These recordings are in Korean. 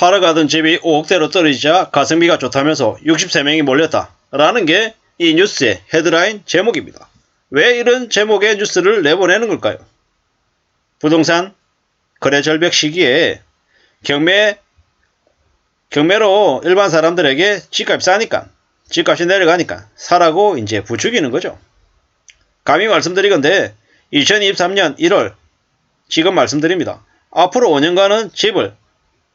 팔아가던 집이 5억대로 떨어지자 가성비가 좋다면서 63명이 몰렸다 라는 게 이 뉴스의 헤드라인 제목입니다. 왜 이런 제목의 뉴스를 내보내는 걸까요? 부동산 거래 절벽 시기에 경매로 일반 사람들에게 집값이 싸니까, 집값이 내려가니까 사라고 이제 부추기는 거죠. 감히 말씀드리건대 2023년 1월 지금 말씀드립니다. 앞으로 5년간은 집을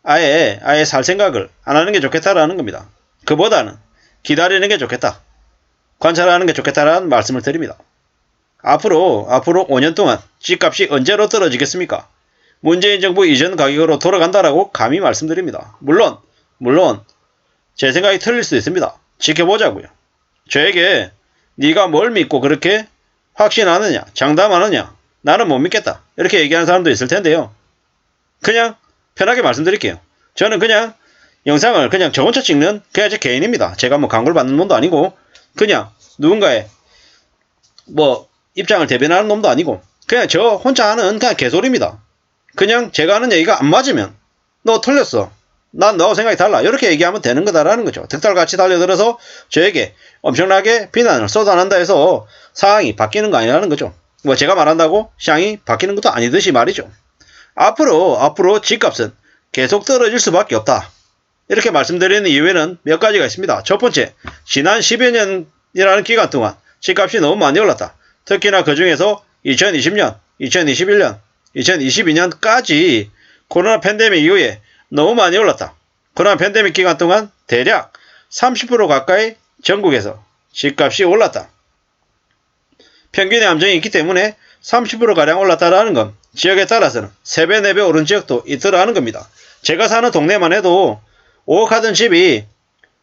아예 살 생각을 안 하는 게 좋겠다라는 겁니다. 그보다는 기다리는 게 좋겠다. 관찰하는 게 좋겠다라는 말씀을 드립니다. 앞으로 5년 동안 집값이 언제로 떨어지겠습니까? 문재인 정부 이전 가격으로 돌아간다라고 감히 말씀드립니다. 물론 제 생각이 틀릴 수도 있습니다. 지켜보자고요. 저에게 네가 뭘 믿고 그렇게 확신하느냐, 장담하느냐, 나는 못 믿겠다 이렇게 얘기하는 사람도 있을 텐데요. 그냥 편하게 말씀드릴게요. 저는 그냥 영상을 그냥 저 혼자 찍는 그냥 제 개인입니다. 제가 뭐 광고를 받는 놈도 아니고 그냥 누군가의 뭐 입장을 대변하는 놈도 아니고 그냥 저 혼자 하는 그냥 개소리입니다. 그냥 제가 하는 얘기가 안 맞으면 너 틀렸어. 난 너하고 생각이 달라. 이렇게 얘기하면 되는 거다라는 거죠. 득달같이 달려들어서 저에게 엄청나게 비난을 쏟아낸다 해서 상황이 바뀌는 거 아니라는 거죠. 뭐 제가 말한다고 시장이 바뀌는 것도 아니듯이 말이죠. 앞으로 집값은 계속 떨어질 수밖에 없다. 이렇게 말씀드리는 이유에는 몇 가지가 있습니다. 첫 번째, 지난 10여 년이라는 기간 동안 집값이 너무 많이 올랐다. 특히나 그 중에서 2020년, 2021년, 2022년까지 코로나 팬데믹 이후에 너무 많이 올랐다. 코로나 팬데믹 기간 동안 대략 30% 가까이 전국에서 집값이 올랐다. 평균의 함정이 있기 때문에 30%가량 올랐다라는 건 지역에 따라서는 3배, 4배 오른 지역도 있더라는 겁니다. 제가 사는 동네만 해도 5억 하던 집이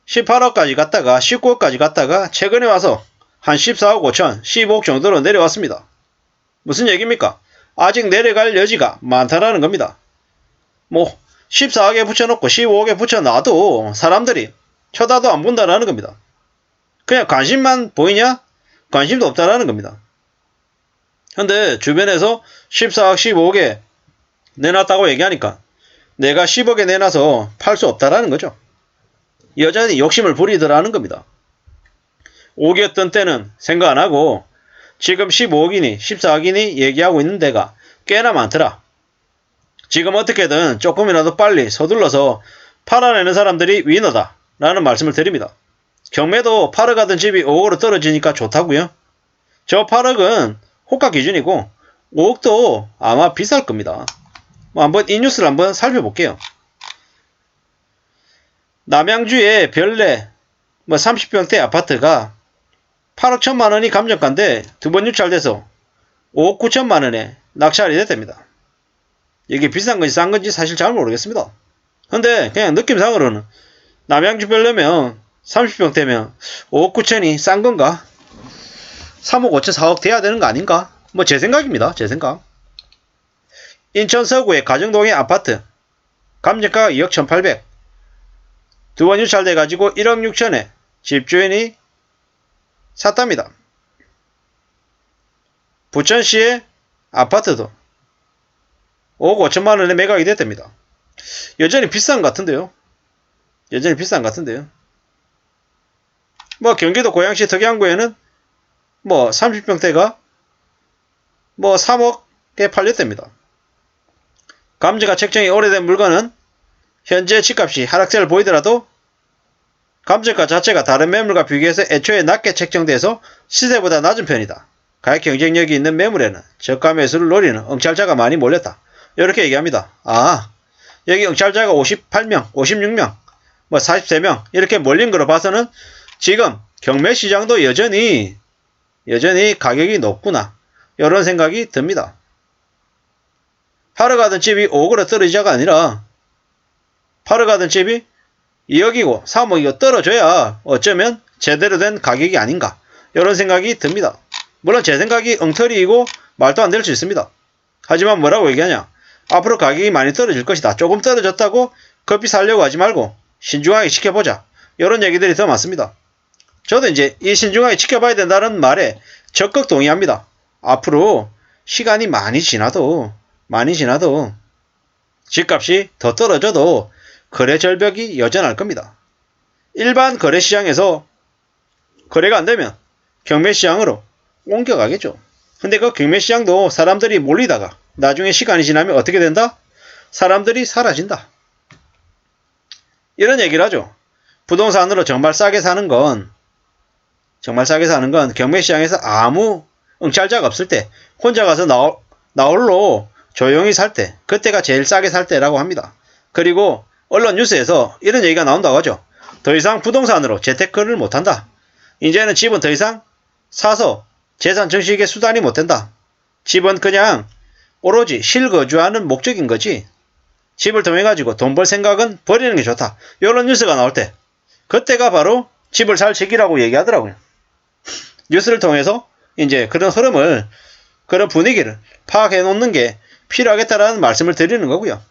18억까지 갔다가 19억까지 갔다가 최근에 와서 한 14억 5천, 15억 정도로 내려왔습니다. 무슨 얘기입니까? 아직 내려갈 여지가 많다라는 겁니다. 뭐 14억에 붙여놓고 15억에 붙여놔도 사람들이 쳐다도 안 본다라는 겁니다. 그냥 관심만 보이냐? 관심도 없다라는 겁니다. 근데 주변에서 14억, 15억에 내놨다고 얘기하니까 내가 10억에 내놔서 팔 수 없다라는 거죠. 여전히 욕심을 부리더라는 겁니다. 5억이었던 때는 생각 안 하고 지금 15억이니 14억이니 얘기하고 있는 데가 꽤나 많더라. 지금 어떻게든 조금이라도 빨리 서둘러서 팔아내는 사람들이 위너다 라는 말씀을 드립니다. 경매도 8억 하던 집이 5억으로 떨어지니까 좋다고요? 저 8억은 호가 기준이고 5억도 아마 비쌀 겁니다. 한번 이 뉴스를 한번 살펴볼게요. 남양주의 별내 30평대 아파트가 8억 1천만 원이 감정가인데 두 번 유찰돼서 5억 9천만 원에 낙찰이 됐답니다. 이게 비싼 건지 싼 건지 사실 잘 모르겠습니다. 근데 그냥 느낌상으로는 남양주 별내면 30평대면 5억 9천이 싼 건가? 3억 5천 4억 돼야 되는 거 아닌가? 뭐 제 생각입니다. 제 생각. 인천 서구의 가정동의 아파트 감정가가 2억 1,800 두 번 유찰돼 가지고 1억 6천에 집주인이 샀답니다. 부천시의 아파트도 5억 5천만 원에 매각이 됐답니다. 여전히 비싼 것 같은데요. 뭐 경기도 고양시 덕양구에는 30평대가 3억에 팔렸답니다. 감정가 책정이 오래된 물건은 현재 집값이 하락세를 보이더라도 감정가 자체가 다른 매물과 비교해서 애초에 낮게 책정돼서 시세보다 낮은 편이다. 가격 경쟁력이 있는 매물에는 저가 매수를 노리는 응찰자가 많이 몰렸다. 이렇게 얘기합니다. 여기 응찰자가 58명, 56명, 43명 이렇게 몰린 거로 봐서는 지금 경매 시장도 여전히 가격이 높구나. 이런 생각이 듭니다. 팔아 가던 집이 5억으로 떨어지자가 아니라 팔아 가던 집이 2억이고 3억이고 떨어져야 어쩌면 제대로 된 가격이 아닌가. 이런 생각이 듭니다. 물론 제 생각이 엉터리이고 말도 안 될 수 있습니다. 하지만 뭐라고 얘기하냐. 앞으로 가격이 많이 떨어질 것이다. 조금 떨어졌다고 급히 살려고 하지 말고 신중하게 지켜보자. 이런 얘기들이 더 많습니다. 저도 이제 이 신중하게 지켜봐야 된다는 말에 적극 동의합니다. 앞으로 시간이 많이 지나도 집값이 더 떨어져도 거래 절벽이 여전할 겁니다. 일반 거래시장에서 거래가 안되면 경매시장으로 옮겨가겠죠. 근데 그 경매시장도 사람들이 몰리다가 나중에 시간이 지나면 어떻게 된다? 사람들이 사라진다. 이런 얘기를 하죠. 부동산으로 정말 싸게 사는 건 경매시장에서 아무 응찰자가 없을 때 혼자 가서 나홀로 조용히 살 때, 그때가 제일 싸게 살 때라고 합니다. 그리고 언론 뉴스에서 이런 얘기가 나온다고 하죠. 더 이상 부동산으로 재테크를 못한다. 이제는 집은 더 이상 사서 재산 증식의 수단이 못 된다. 집은 그냥 오로지 실거주하는 목적인 거지. 집을 통해 가지고 돈 벌 생각은 버리는 게 좋다. 이런 뉴스가 나올 때 그때가 바로 집을 살 시기라고 얘기하더라고요. 뉴스를 통해서 이제 그런 흐름을, 그런 분위기를 파악해 놓는 게 필요하겠다라는 말씀을 드리는 거고요.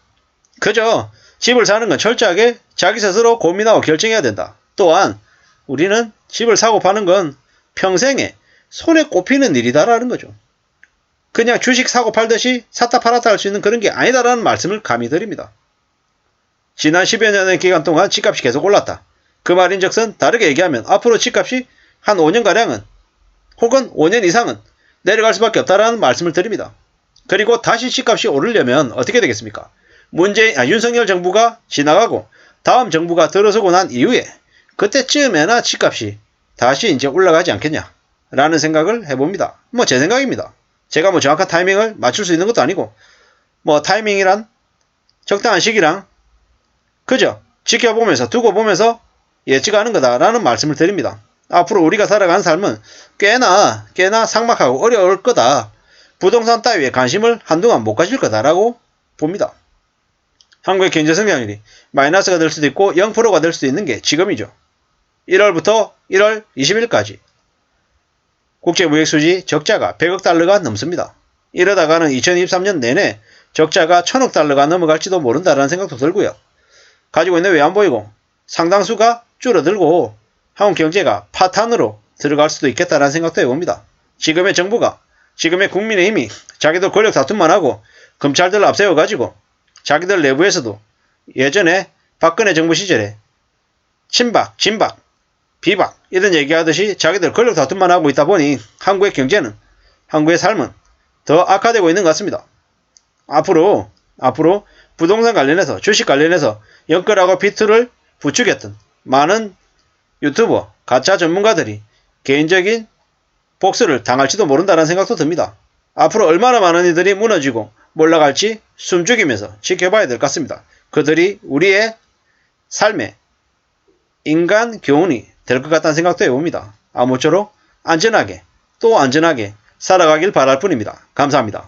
그저 집을 사는 건 철저하게 자기 스스로 고민하고 결정해야 된다. 또한 우리는 집을 사고 파는 건 평생에 손에 꼽히는 일이다라는 거죠. 그냥 주식 사고 팔듯이 샀다 팔았다 할 수 있는 그런 게 아니다라는 말씀을 감히 드립니다. 지난 10여 년의 기간 동안 집값이 계속 올랐다. 그 말인즉슨 다르게 얘기하면 앞으로 집값이 한 5년가량은 혹은 5년 이상은 내려갈 수밖에 없다라는 말씀을 드립니다. 그리고 다시 집값이 오르려면 어떻게 되겠습니까? 윤석열 정부가 지나가고 다음 정부가 들어서고 난 이후에 그때쯤에나 집값이 다시 이제 올라가지 않겠냐 라는 생각을 해봅니다. 제 생각입니다. 제가 정확한 타이밍을 맞출 수 있는 것도 아니고, 타이밍이란 적당한 시기랑 그저 지켜보면서 두고 보면서 예측하는 거다라는 말씀을 드립니다. 앞으로 우리가 살아가는 삶은 꽤나 삭막하고 어려울 거다. 부동산 따위에 관심을 한동안 못 가질 거다라고 봅니다. 한국의 경제 성장률이 마이너스가 될 수도 있고 0%가 될 수도 있는 게 지금이죠. 1월부터 1월 20일까지 국제무역수지 적자가 100억 달러가 넘습니다. 이러다가는 2023년 내내 적자가 1000억 달러가 넘어갈지도 모른다라는 생각도 들고요. 가지고 있는 왜 안 보이고 상당수가 줄어들고 한국 경제가 파탄으로 들어갈 수도 있겠다라는 생각도 해봅니다. 지금의 정부가, 지금의 국민의힘이 자기들 권력 다툼만 하고 검찰들을 앞세워가지고 자기들 내부에서도 예전에 박근혜 정부 시절에 친박, 진박, 비박 이런 얘기하듯이 자기들 권력 다툼만 하고 있다 보니 한국의 경제는, 한국의 삶은 더 악화되고 있는 것 같습니다. 앞으로 부동산 관련해서, 주식 관련해서 영끌하고 비트를 부추겼던 많은 유튜버, 가짜 전문가들이 개인적인 복수를 당할지도 모른다는 생각도 듭니다. 앞으로 얼마나 많은 이들이 무너지고 몰락갈지 숨죽이면서 지켜봐야 될 것 같습니다. 그들이 우리의 삶의 인간 교훈이 될 것 같다는 생각도 해봅니다. 아무쪼록 안전하게, 또 안전하게 살아가길 바랄 뿐입니다. 감사합니다.